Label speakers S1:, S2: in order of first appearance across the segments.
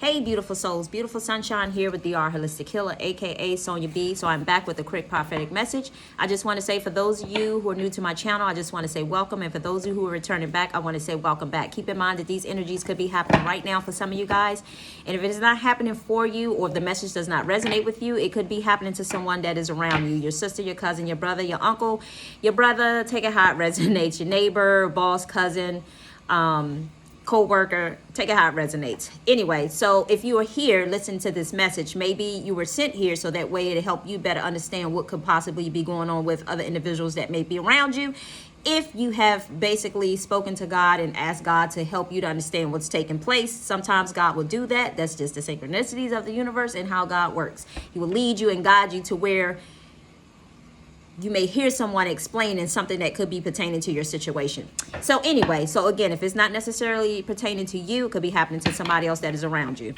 S1: Hey, beautiful souls, beautiful sunshine here with the Holistic Healer, aka Sonia B. So I'm back with a quick prophetic message. I just want to say, for those of you who are new to my channel, I just want to say welcome. And for those of you who are returning back, I want to say welcome back. Keep in mind that these energies could be happening right now for some of you guys. And if it is not happening for you, or if the message does not resonate with you, it could be happening to someone that is around you. Your sister, your cousin, your brother, your uncle, your brother. Take it how it resonates. Your neighbor, boss, cousin, co-worker. Take it how it resonates. Anyway, so if you are here listening to this message, maybe you were sent here so that way to help you better understand what could possibly be going on with other individuals that may be around you. If you have basically spoken to God and asked God to help you to understand what's taking place, sometimes God will do that. That's just the synchronicities of the universe and how God works. He will lead you and guide you to where you may hear someone explaining something that could be pertaining to your situation. So anyway, so again, if it's not necessarily pertaining to you, it could be happening to somebody else that is around you.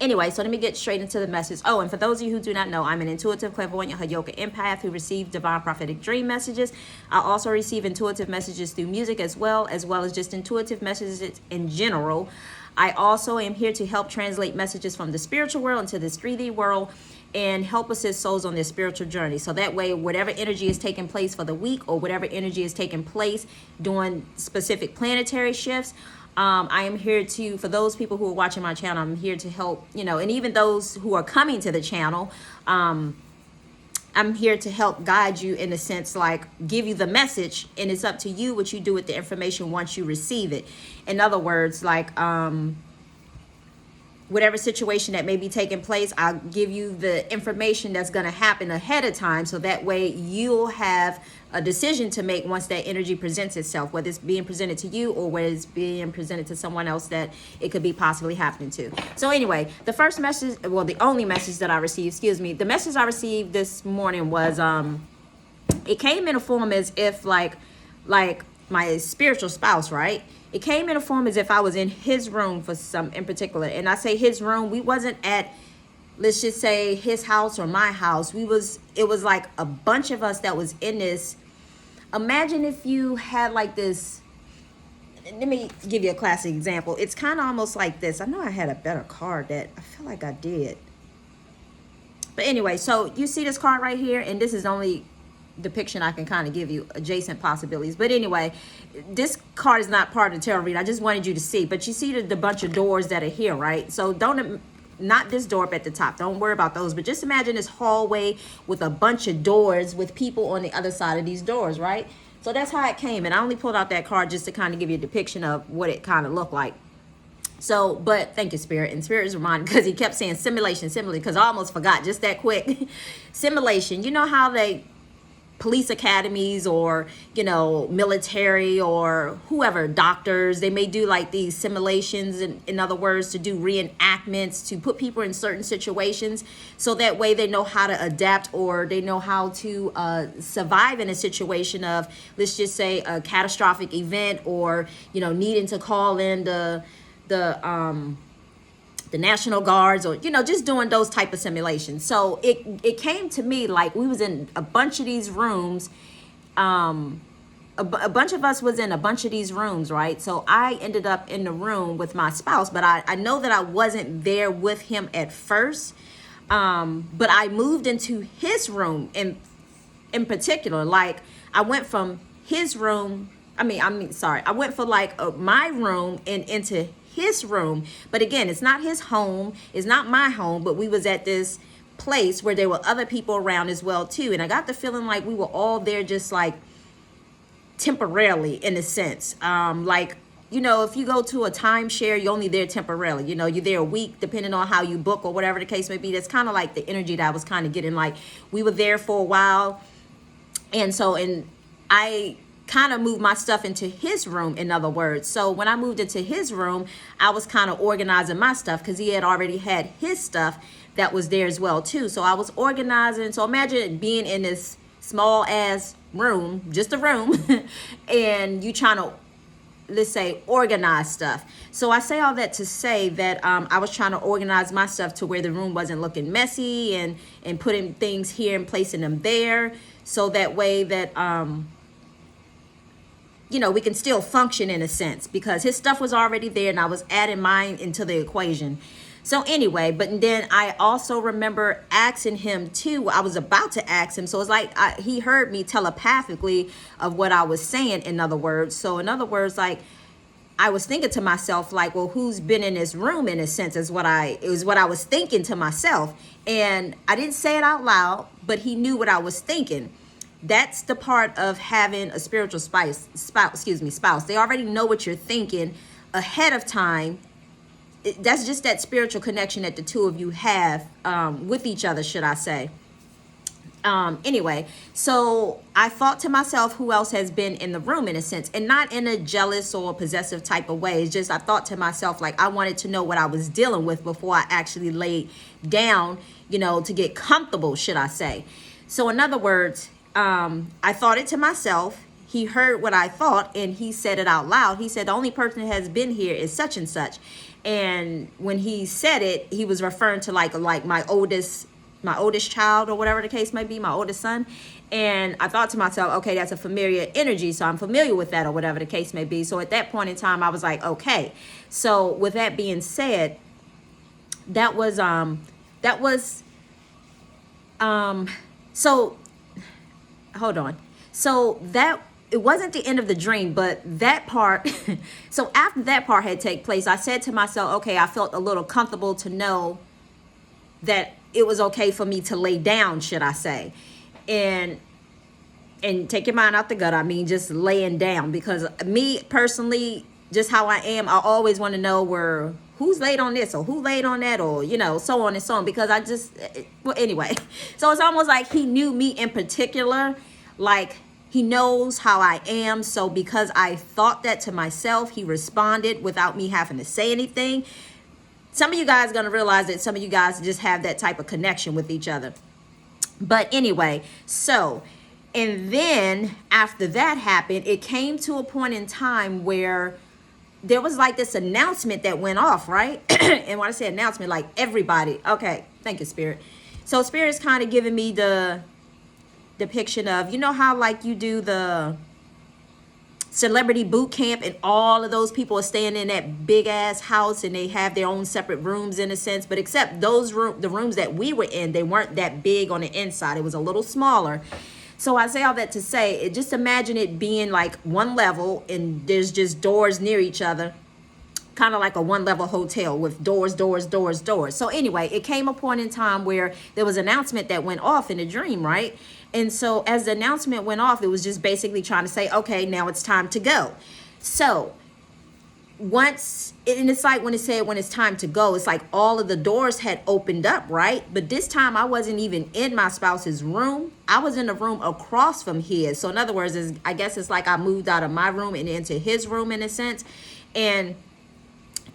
S1: Anyway, so let me get straight into the message. Oh, and for those of you who do not know, I'm an intuitive, clairvoyant, Hayoka empath who receives divine prophetic dream messages. I also receive intuitive messages through music as well as just intuitive messages in general. I also am here to help translate messages from the spiritual world into this 3D world and help assist souls on their spiritual journey. So that way, whatever energy is taking place for the week or whatever energy is taking place during specific planetary shifts, I am here to, for those people who are watching my channel, I'm here to help, and even those who are coming to the channel, I'm here to help guide you in a sense, like give you the message, and it's up to you what you do with the information once you receive it. In other words, like, whatever situation that may be taking place, I'll give you the information that's going to happen ahead of time. So that way you'll have a decision to make once that energy presents itself, whether it's being presented to you or whether it's being presented to someone else that it could be possibly happening to. So anyway, the first message, well, the only message that I received, the message I received this morning was, it came in a form as if like my spiritual spouse, right? It came in a form as if I was in his room for some in particular. And I say his room, we wasn't at, let's just say, his house or my house. It was like a bunch of us that was in this. Imagine if you had like this, let me give you a classic example. It's kind of almost like this. I know I had a better card that I feel like I did. But anyway, so you see this card right here, and this is only depiction I can kind of give you adjacent possibilities. But anyway, this card is not part of the tarot read. I just wanted you to see. But you see the bunch of doors that are here, right? So not this door up at the top. Don't worry about those. But just imagine this hallway with a bunch of doors with people on the other side of these doors, right? So that's how it came. And I only pulled out that card just to kind of give you a depiction of what it kind of looked like. So, but thank you, Spirit. And Spirit is reminded because he kept saying simulation, because I almost forgot just that quick. Simulation. You know how they police academies or military or whoever, doctors, they may do like these simulations, in other words, to do reenactments, to put people in certain situations so that way they know how to adapt, or they know how to survive in a situation of, let's just say, a catastrophic event, or needing to call in the National Guards, or just doing those type of simulations. So it came to me like we was in a bunch of these rooms, a bunch of us was in a bunch of these rooms, right? So I ended up in the room with my spouse, but I know that I wasn't there with him at first, but I moved into his room in particular. Like I went from his room, I went for like my room and into his room. But again, it's not his home, it's not my home, but we was at this place where there were other people around as well too. And I got the feeling like we were all there just like temporarily, in a sense. Like, if you go to a timeshare, you're only there temporarily. You're there a week, depending on how you book or whatever the case may be. That's kind of like the energy that I was kind of getting. Like we were there for a while, and I kind of moved my stuff into his room, in other words. So when I moved into his room, I was kind of organizing my stuff because he had already had his stuff that was there as well too. So I was organizing. So imagine being in this small ass room, just a room, and you trying to, let's say, organize stuff. So I say all that to say that I was trying to organize my stuff to where the room wasn't looking messy, and putting things here and placing them there, so that way that we can still function in a sense, because his stuff was already there and I was adding mine into the equation. So anyway, but then I also remember asking him too. I was about to ask him. So it's like he heard me telepathically of what I was saying, in other words. So in other words, like, I was thinking to myself, like, well, who's been in this room, in a sense, is what I was thinking to myself. And I didn't say it out loud, but he knew what I was thinking. That's the part of having a spiritual spouse. They already know what you're thinking ahead of time. That's just that spiritual connection that the two of you have with each other, should I say. Anyway, so I thought to myself, who else has been in the room, in a sense, and not in a jealous or possessive type of way. It's just, I thought to myself, like, I wanted to know what I was dealing with before I actually laid down, to get comfortable, should I say. So in other words, I thought it to myself. He heard what I thought and he said it out loud. He said, the only person that has been here is such and such. And when he said it, he was referring to like my oldest child, or whatever the case may be, my oldest son. And I thought to myself, okay, that's a familiar energy, so I'm familiar with that, or whatever the case may be. So at that point in time, I was like, okay. So with that being said, so hold on. So that, it wasn't the end of the dream, but that part, so after that part had taken place, I said to myself, okay, I felt a little comfortable to know that it was okay for me to lay down, should I say, and take your mind out the gut. I mean, just laying down, because me personally, just how I am, I always want to know who's laid on this or who laid on that, or, so on and so on, because anyway, so it's almost like he knew me in particular, like he knows how I am. So because I thought that to myself, he responded without me having to say anything. Some of you guys are going to realize that some of you guys just have that type of connection with each other. But anyway, so, and then after that happened, it came to a point in time where there was like this announcement that went off, right? And when I say announcement, like everybody, okay, thank you, Spirit. So Spirit's kind of giving me the depiction of, how like you do the celebrity boot camp and all of those people are staying in that big ass house and they have their own separate rooms, in a sense, but except the rooms that we were in, they weren't that big on the inside. It was a little smaller. So I say all that to say, just imagine it being like one level and there's just doors near each other, kind of like a one level hotel with doors. So anyway, it came a point in time where there was an announcement that went off in a dream, right? And so as the announcement went off, it was just basically trying to say, okay, now it's time to go. So it's like when it's time to go, it's like all of the doors had opened up, right? But this time I wasn't even in my spouse's room. I was in the room across from his. So in other words, I guess it's like I moved out of my room and into his room, in a sense. And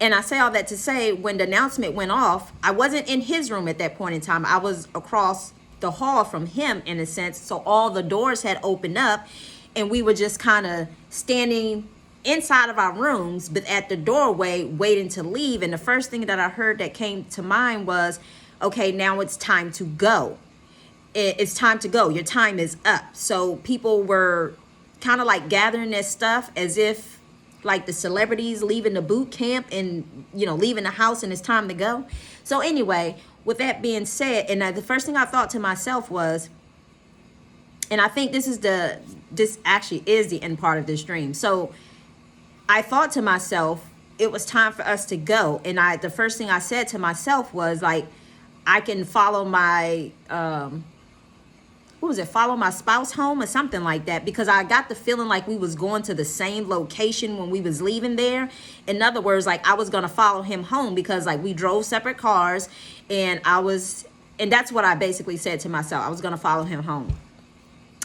S1: I say all that to say, when the announcement went off, I wasn't in his room at that point in time. I was across the hall from him, in a sense. So all the doors had opened up and we were just kind of standing inside of our rooms, but at the doorway waiting to leave. And the first thing that I heard that came to mind was, okay, now it's time to go. It's time to go. Your time is up. So people were kind of like gathering their stuff as if like the celebrities leaving the boot camp and, leaving the house and it's time to go. So anyway, with that being said, and the first thing I thought to myself was, and I think this actually is the end part of this dream. So I thought to myself, it was time for us to go. And the first thing I said to myself was like, I can follow my, follow my spouse home or something like that, because I got the feeling like we was going to the same location when we was leaving there. In other words, like I was going to follow him home, because like we drove separate cars and that's what I basically said to myself. I was going to follow him home.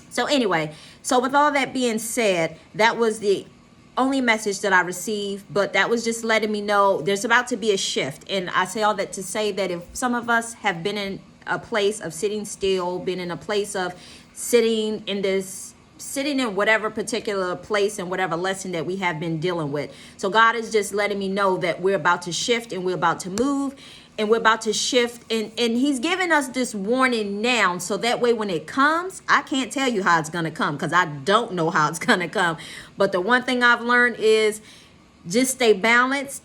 S1: So anyway, so with all that being said, that was the only message that I received, but that was just letting me know there's about to be a shift. And I say all that to say that if some of us have been in a place of sitting still, been in a place of sitting in whatever particular place and whatever lesson that we have been dealing with. So God is just letting me know that we're about to shift and we're about to move. and we're about to shift, and he's giving us this warning now, so that way when it comes, I can't tell you how it's going to come, because I don't know how it's going to come. But the one thing I've learned is just stay balanced.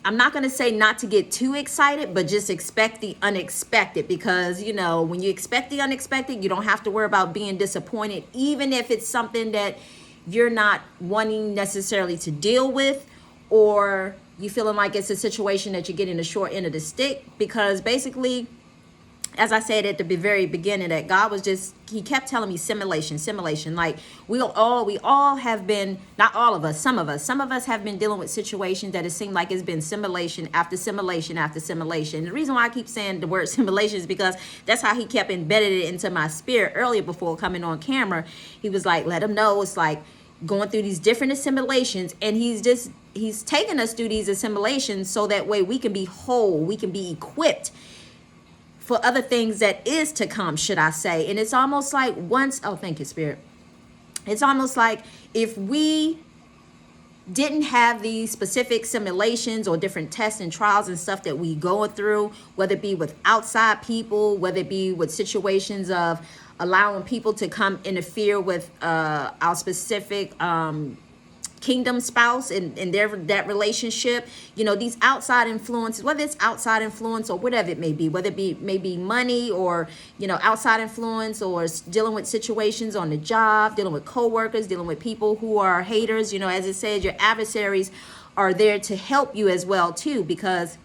S1: I'm not going to say not to get too excited, but just expect the unexpected, because, you know, when you expect the unexpected, you don't have to worry about being disappointed, even if it's something that you're not wanting necessarily to deal with, or you feeling like it's a situation that you're getting the short end of the stick. Because basically, as I said at the very beginning, that God was just, he kept telling me simulation. Like we all have been, not all of us, some of us have been dealing with situations that it seemed like it's been simulation after simulation after simulation. The reason why I keep saying the word simulation is because that's how he kept embedded it into my spirit earlier before coming on camera. He was like, let him know it's like going through these different assimilations, and he's taking us through these assimilations so that way we can be whole, we can be equipped for other things that is to come, should I say. And it's almost like thank you, Spirit. It's almost like if we didn't have these specific simulations or different tests and trials and stuff that we go through, whether it be with outside people, whether it be with situations of allowing people to come interfere with our specific kingdom spouse and that relationship, you know, these outside influences, whether it's outside influence or whatever it may be, whether it be maybe money or, you know, outside influence, or dealing with situations on the job, dealing with coworkers, dealing with people who are haters, you know, as it says, your adversaries are there to help you as well too, because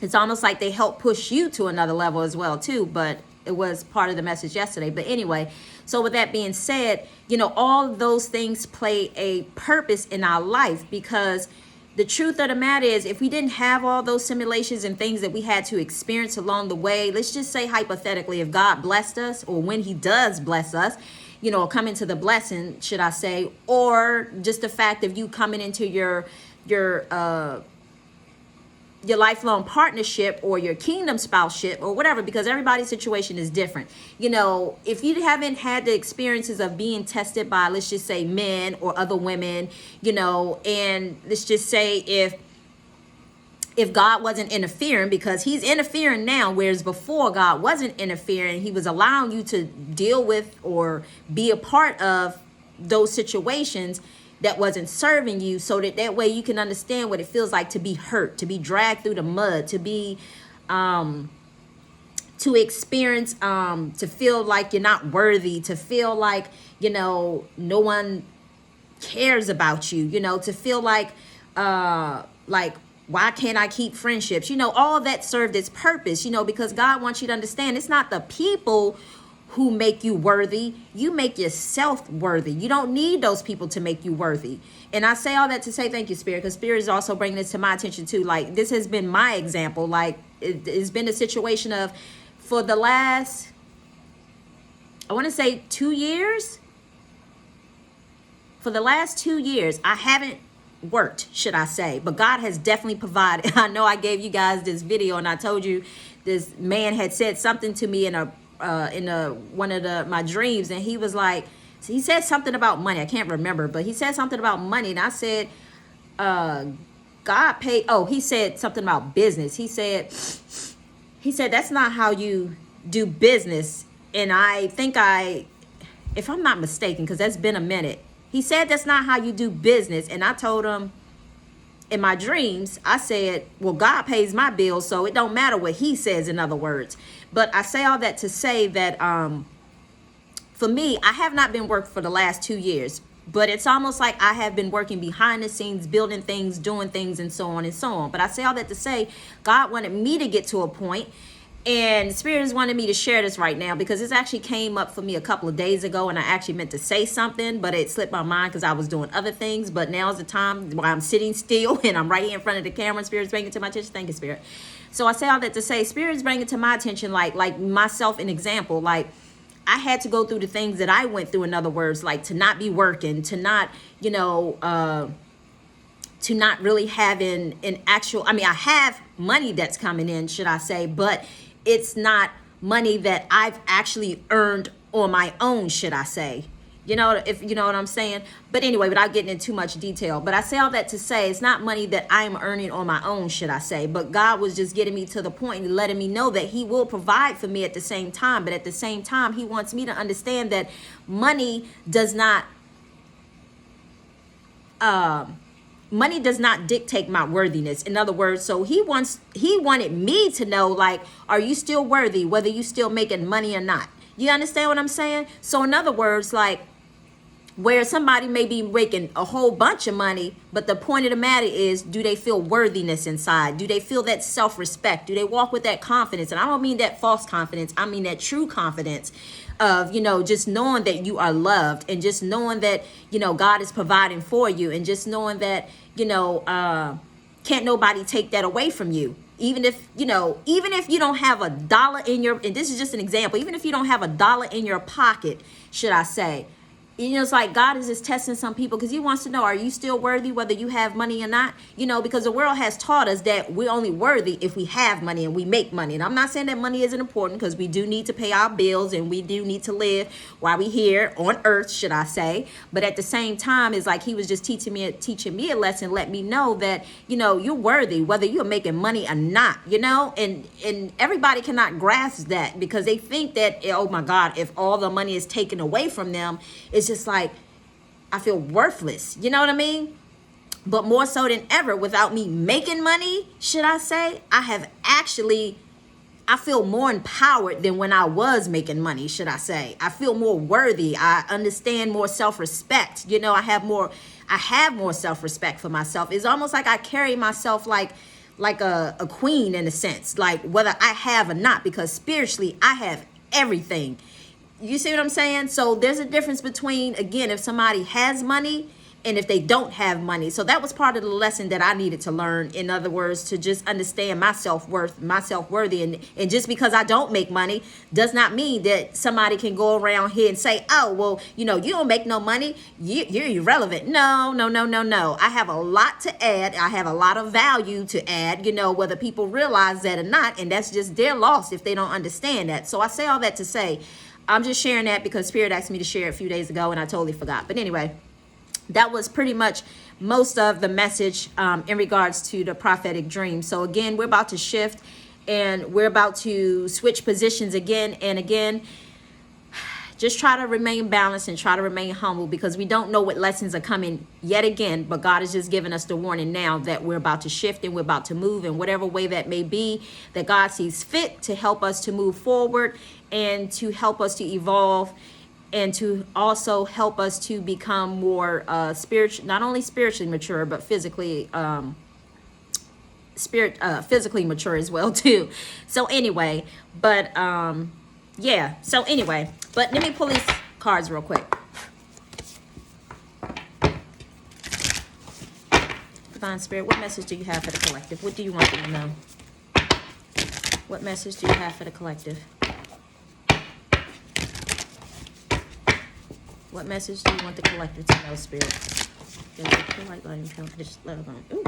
S1: it's almost like they help push you to another level as well too. But it was part of the message yesterday. But anyway, so with that being said, you know, all of those things play a purpose in our life, because the truth of the matter is, if we didn't have all those simulations and things that we had to experience along the way, let's just say hypothetically, if God blessed us, or when he does bless us, you know, come into the blessing, should I say, or just the fact of you coming into your lifelong partnership or your kingdom spouseship or whatever, because everybody's situation is different. You know, if you haven't had the experiences of being tested by, let's just say, men or other women, you know, and let's just say if God wasn't interfering, because he's interfering now, whereas before God wasn't interfering, he was allowing you to deal with or be a part of those situations that wasn't serving you, so that way you can understand what it feels like to be hurt, to be dragged through the mud, to be to experience to feel like you're not worthy, to feel like, you know, no one cares about you, you know, to feel like why can't I keep friendships? You know, all of that served its purpose, you know, because God wants you to understand it's not the people who make you worthy. You make yourself worthy. You don't need those people to make you worthy. And I say all that to say thank you, Spirit, because Spirit is also bringing this to my attention too. Like, this has been my example. Like, it's been a situation of, for the last, I want to say 2 years. For the last 2 years, I haven't worked, should I say, but God has definitely provided. I know I gave you guys this video and I told you this man had said something to me in one of my dreams, and he was like, he said something about money. I can't remember, but he said something about money, and I said, God paid. Oh, he said something about business. He said that's not how you do business. And I think if I'm not mistaken, because that's been a minute, he said that's not how you do business. And I told him in my dreams, I said, well, God pays my bills, so it don't matter what he says, in other words. But I say all that to say that for me, I have not been working for the last 2 years, but it's almost like I have been working behind the scenes, building things, doing things, and so on and so on. But I say all that to say, God wanted me to get to a point, and Spirit has wanted me to share this right now, because this actually came up for me a couple of days ago, and I actually meant to say something, but it slipped my mind because I was doing other things. But now's the time where I'm sitting still and I'm right here in front of the camera, and Spirit's bringing it to my attention. Thank you, Spirit. So I say all that to say, Spirit's bringing it to my attention, like myself, an example, like I had to go through the things that I went through, in other words, like to not be working, to not, you know, to not really having an actual, I mean, I have money that's coming in, should I say, but it's not money that I've actually earned on my own, should I say. You know, if you know what I'm saying. But anyway, without getting into too much detail. But I say all that to say it's not money that I'm earning on my own, should I say. But God was just getting me to the point and letting me know that he will provide for me at the same time. But at the same time, he wants me to understand that money does not dictate my worthiness. In other words, so he wanted me to know, like, are you still worthy, whether you still making money or not? You understand what I'm saying? So in other words, like, where somebody may be making a whole bunch of money, but the point of the matter is, do they feel worthiness inside? Do they feel that self-respect? Do they walk with that confidence? And I don't mean that false confidence. I mean that true confidence of, you know, just knowing that you are loved, and just knowing that, you know, God is providing for you, and just knowing that, you know, can't nobody take that away from you. Even if, you know, even if you don't have a dollar in your, and this is just an example, even if you don't have a dollar in your pocket, should I say, you know, it's like God is just testing some people because he wants to know, are you still worthy, whether you have money or not? You know, because the world has taught us that we're only worthy if we have money and we make money. And I'm not saying that money isn't important, because we do need to pay our bills and we do need to live while we're here on earth, should I say. But at the same time, it's like he was just teaching me a lesson, let me know that, you know, you're worthy, whether you're making money or not, you know, and everybody cannot grasp that, because they think that, oh my God, if all the money is taken away from them, it's just like, I feel worthless. You know what I mean? But more so than ever, without me making money, should I say, I feel more empowered than when I was making money, should I say. I feel more worthy. I understand more self-respect. You know, I have more self-respect for myself. It's almost like I carry myself like a queen, in a sense, like whether I have or not, because spiritually I have everything. You see what I'm saying? So there's a difference between, again, if somebody has money and if they don't have money. So that was part of the lesson that I needed to learn. In other words, to just understand my self-worth, my self-worthy. And just because I don't make money does not mean that somebody can go around here and say, oh, well, you know, you don't make no money, you're irrelevant. No. I have a lot to add. I have a lot of value to add, you know, whether people realize that or not. And that's just their loss if they don't understand that. So I say all that to say, I'm just sharing that because Spirit asked me to share it a few days ago and I totally forgot. But anyway, that was pretty much most of the message in regards to the prophetic dream. So again, we're about to shift and we're about to switch positions again and again. Just try to remain balanced and try to remain humble, because we don't know what lessons are coming yet again. But God has just given us the warning now that we're about to shift and we're about to move in whatever way that may be, that God sees fit to help us to move forward and to help us to evolve, and to also help us to become more spiritual, not only spiritually mature, but physically physically mature as well too. So anyway, but yeah, so anyway, but let me pull these cards real quick. Divine Spirit, what message do you have for the collective? What do you want them to know? What message do you have for the collective? What message do you want the collective to know, Spirit? Ooh.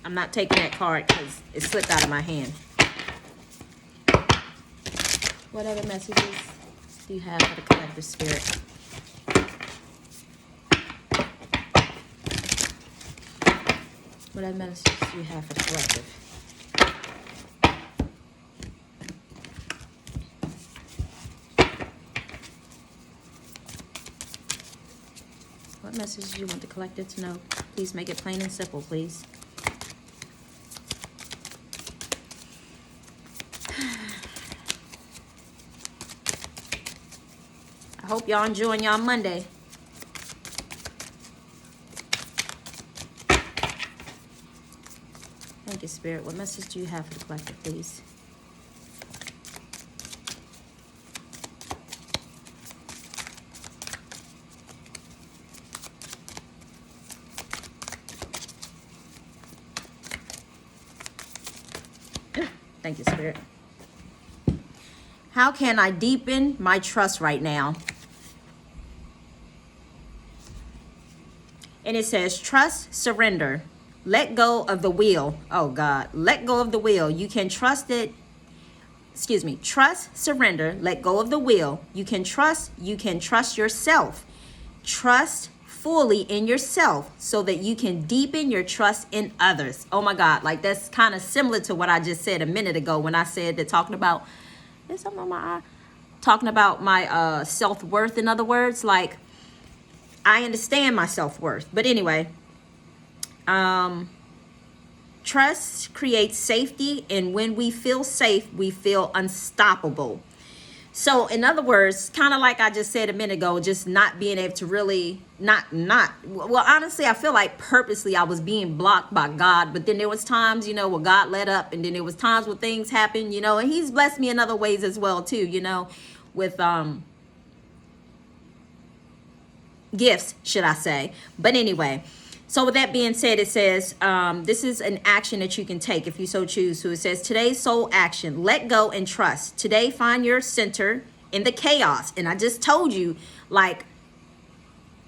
S1: I'm not taking that card because it slipped out of my hand. What other messages do you have for the collective, Spirit? What other messages do you have for the collective? What message do you want the collective to know? Please make it plain and simple, please. I hope y'all enjoying y'all Monday. Thank you, Spirit. What message do you have for the collective, please? Thank you, Spirit. How can I deepen my trust right now? And it says, trust, surrender. Let go of the will. Oh, God. Let go of the will. You can trust it. trust, surrender, let go of the will. You can trust yourself. Trust fully in yourself so that you can deepen your trust in others. Oh my God, like that's kind of similar to what I just said a minute ago when I said that talking about, there's something on my eye, talking about my self-worth. In other words, like I understand my self-worth. But anyway, trust creates safety, and when we feel safe, we feel unstoppable. So in other words, kind of like I just said a minute ago, just not being able to really well, honestly, I feel like purposely I was being blocked by God, but then there was times, where God let up, and then there was times where things happen, and he's blessed me in other ways as well too, with gifts, should I say. But anyway, so with that being said, it says, this is an action that you can take if you so choose to. It says, today's sole action, let go and trust. Today, find your center in the chaos. And I just told you, like,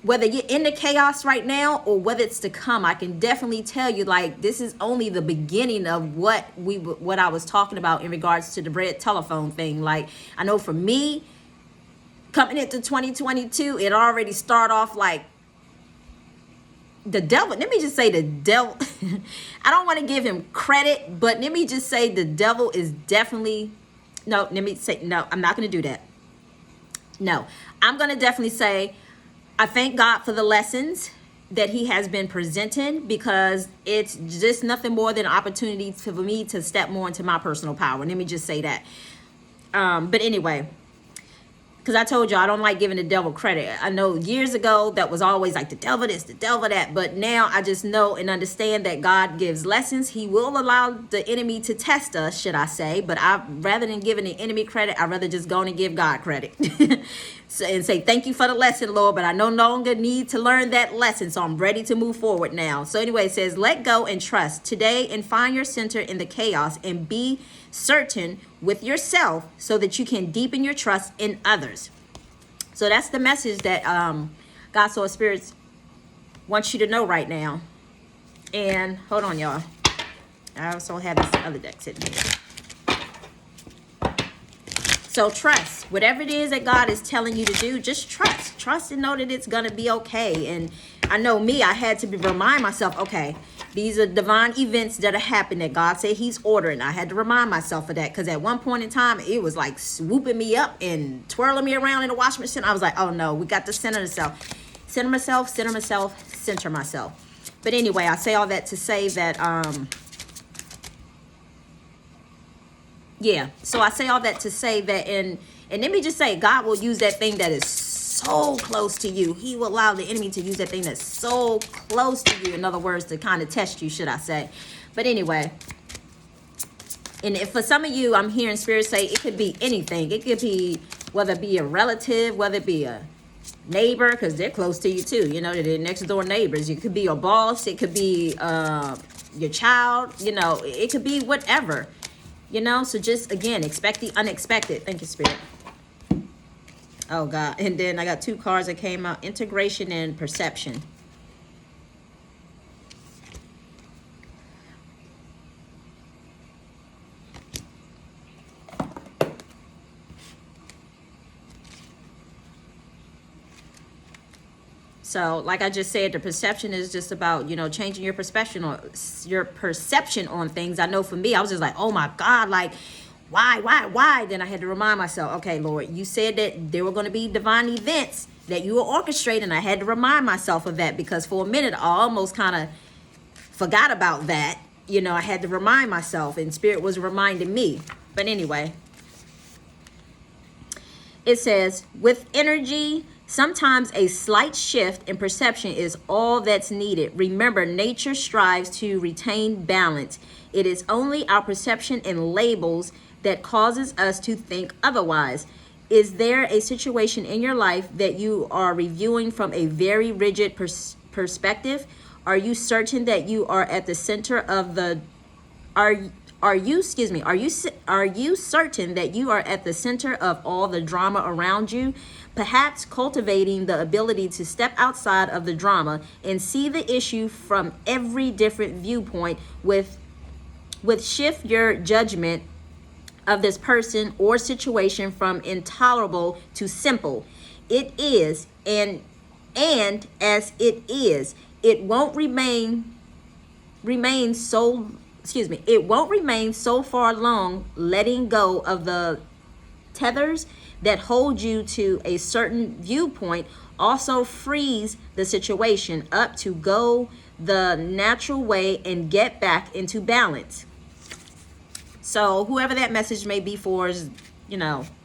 S1: whether you're in the chaos right now or whether it's to come, I can definitely tell you, like, this is only the beginning of what I was talking about in regards to the red telephone thing. Like, I know for me, coming into 2022, it already started off like, the devil, let me just say the devil, I don't want to give him credit, but let me just say the devil is definitely, no, I'm not going to do that. No, I'm going to definitely say, I thank God for the lessons that he has been presenting, because it's just nothing more than an opportunity for me to step more into my personal power. Let me just say that. But anyway, because I told you I don't like giving the devil credit. I know years ago that was always like the devil this, the devil that. But now I just know and understand that God gives lessons. He will allow the enemy to test us, should I say. But rather than giving the enemy credit, I'd rather just go and give God credit. And say, thank you for the lesson, Lord. But I no longer need to learn that lesson. So I'm ready to move forward now. So anyway, it says, let go and trust today and find your center in the chaos and be certain with yourself so that you can deepen your trust in others. So that's the message that God Soul Spirits wants you to know right now. And hold on, y'all. I also have this other deck sitting here. So trust. Whatever it is that God is telling you to do, just trust. Trust and know that it's going to be okay. And I know me, I had to remind myself, okay, these are divine events that are happening that God said he's ordering. I had to remind myself of that, because at one point in time, it was like swooping me up and twirling me around in the washing machine. I was like, oh no, we got to center myself. Center myself, center myself, center myself. But anyway, I say all that to say that, yeah. So I say all that to say that, and let me just say, God will use that thing that is so close to you. He will allow the enemy to use that thing that's so close to you. In other words, to kind of test you, should I say. But anyway, and if for some of you, I'm hearing Spirit say it could be anything. It could be, whether it be a relative, whether it be a neighbor, because they're close to you too. They're next door neighbors. It could be your boss. It could be your child. It could be whatever. So just, again, expect the unexpected. Thank you, Spirit. Oh, God. And then I got two cards that came out. Integration and perception. So, like I just said, the perception is just about, changing your perception on things. I know for me, I was just like, oh my God, like, why? Then I had to remind myself, okay, Lord, you said that there were going to be divine events that you were orchestrating. I had to remind myself of that, because for a minute, I almost kind of forgot about that. I had to remind myself, and Spirit was reminding me. But anyway, it says, with energy, sometimes a slight shift in perception is all that's needed. Remember, nature strives to retain balance. It is only our perception and labels that causes us to think otherwise. Is there a situation in your life that you are reviewing from a very rigid perspective? Are you certain that you are at the center of the are you certain that you are at the center of all the drama around you? Perhaps cultivating the ability to step outside of the drama and see the issue from every different viewpoint with shift your judgment of this person or situation from intolerable to simple. It is, and as it is, it won't remain so, it won't remain so far long, letting go of the tethers that hold you to a certain viewpoint also frees the situation up to go the natural way and get back into balance. So whoever that message may be for is,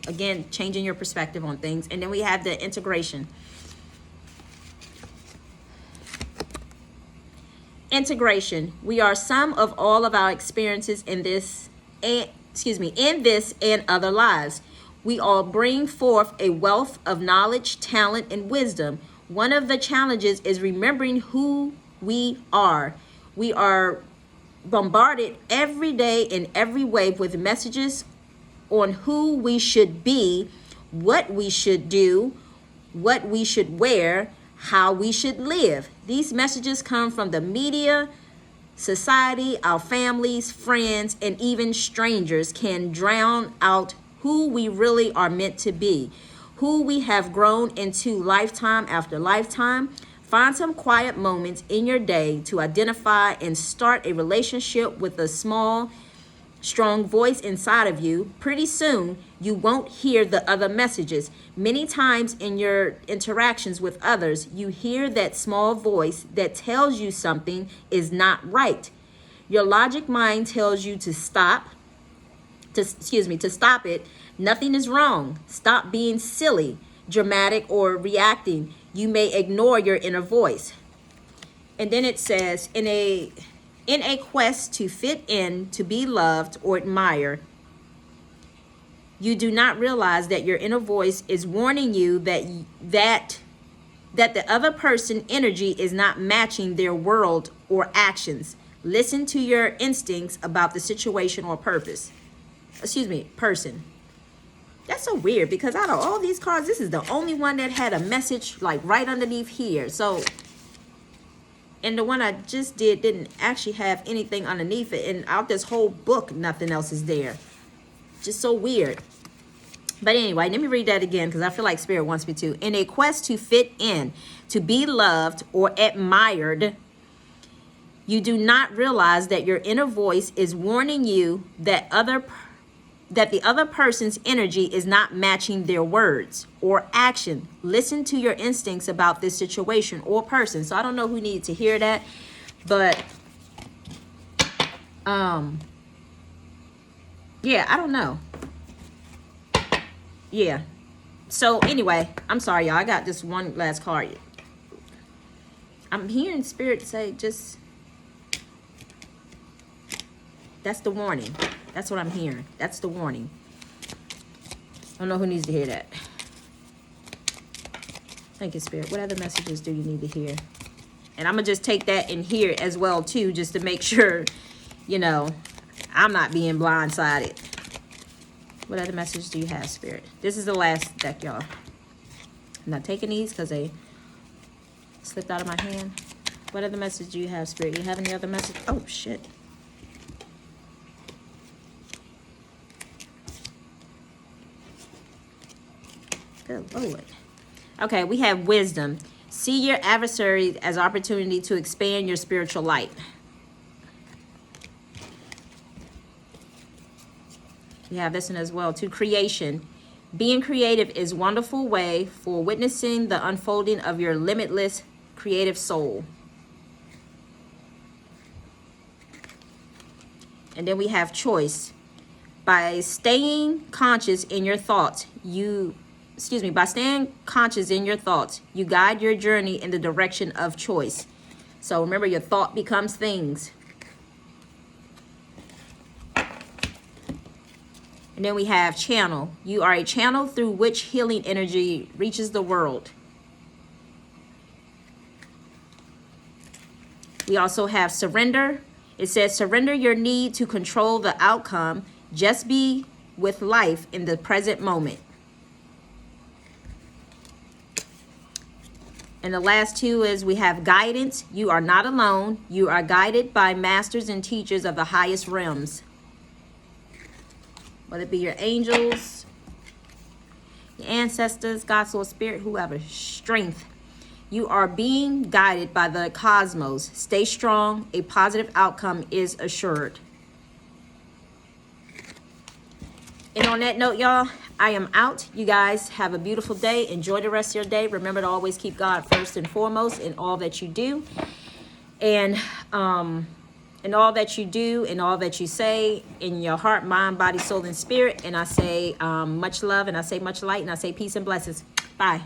S1: again, changing your perspective on things. And then we have the integration. Integration. We are sum of all of our experiences in this and other lives. We all bring forth a wealth of knowledge, talent, and wisdom. One of the challenges is remembering who we are. We are bombarded every day in every way with messages on who we should be, what we should do, what we should wear, how we should live. These messages come from the media, society, our families, friends, and even strangers can drown out who we really are meant to be, who we have grown into lifetime after lifetime. Find some quiet moments in your day to identify and start a relationship with a small, strong voice inside of you. Pretty soon, you won't hear the other messages. Many times in your interactions with others, you hear that small voice that tells you something is not right. Your logic mind tells you to stop it. Nothing is wrong. Stop being silly, dramatic, or reacting. You may ignore your inner voice. And then it says, in a quest to fit in, to be loved or admired, you do not realize that your inner voice is warning you that the other person's energy is not matching their world or actions. Listen to your instincts about the situation or person. That's so weird, because out of all these cards, this is the only one that had a message like right underneath here. So, and the one I just didn't actually have anything underneath it. And out this whole book, nothing else is there. Just so weird. But anyway, let me read that again, because I feel like Spirit wants me to. In a quest to fit in, to be loved or admired, you do not realize that your inner voice is warning you that the other person's energy is not matching their words or action. Listen to your instincts about this situation or person. So I don't know who needed to hear that, but yeah, I don't know. Yeah. So anyway, I'm sorry, y'all. I got this one last card. I'm hearing Spirit say just, that's the warning. That's what I'm hearing. That's the warning. I don't know who needs to hear that. Thank you, Spirit. What other messages do you need to hear? And I'm going to just take that in here as well, too, just to make sure, I'm not being blindsided. What other messages do you have, Spirit? This is the last deck, y'all. I'm not taking these because they slipped out of my hand. What other message do you have, Spirit? You have any other message? Oh, shit. Good Lord. Okay, we have wisdom. See your adversary as opportunity to expand your spiritual light. We have this one as well, to creation. Being creative is a wonderful way for witnessing the unfolding of your limitless creative soul. And then we have choice. By staying conscious in your thoughts, by staying conscious in your thoughts, you guide your journey in the direction of choice. So remember, your thought becomes things. And then we have channel. You are a channel through which healing energy reaches the world. We also have surrender. It says surrender your need to control the outcome. Just be with life in the present moment. And the last two is we have guidance. You are not alone. You are guided by masters and teachers of the highest realms. whether it be your angels, your ancestors, God, soul, spirit, whoever. Strength. You are being guided by the cosmos. Stay strong. A positive outcome is assured. And on that note, y'all, I am out. You guys have a beautiful day. Enjoy the rest of your day. Remember to always keep God first and foremost in all that you do. And in all that you do, in all that you say, in your heart, mind, body, soul, and spirit. And I say much love, and I say much light, and I say peace and blessings. Bye.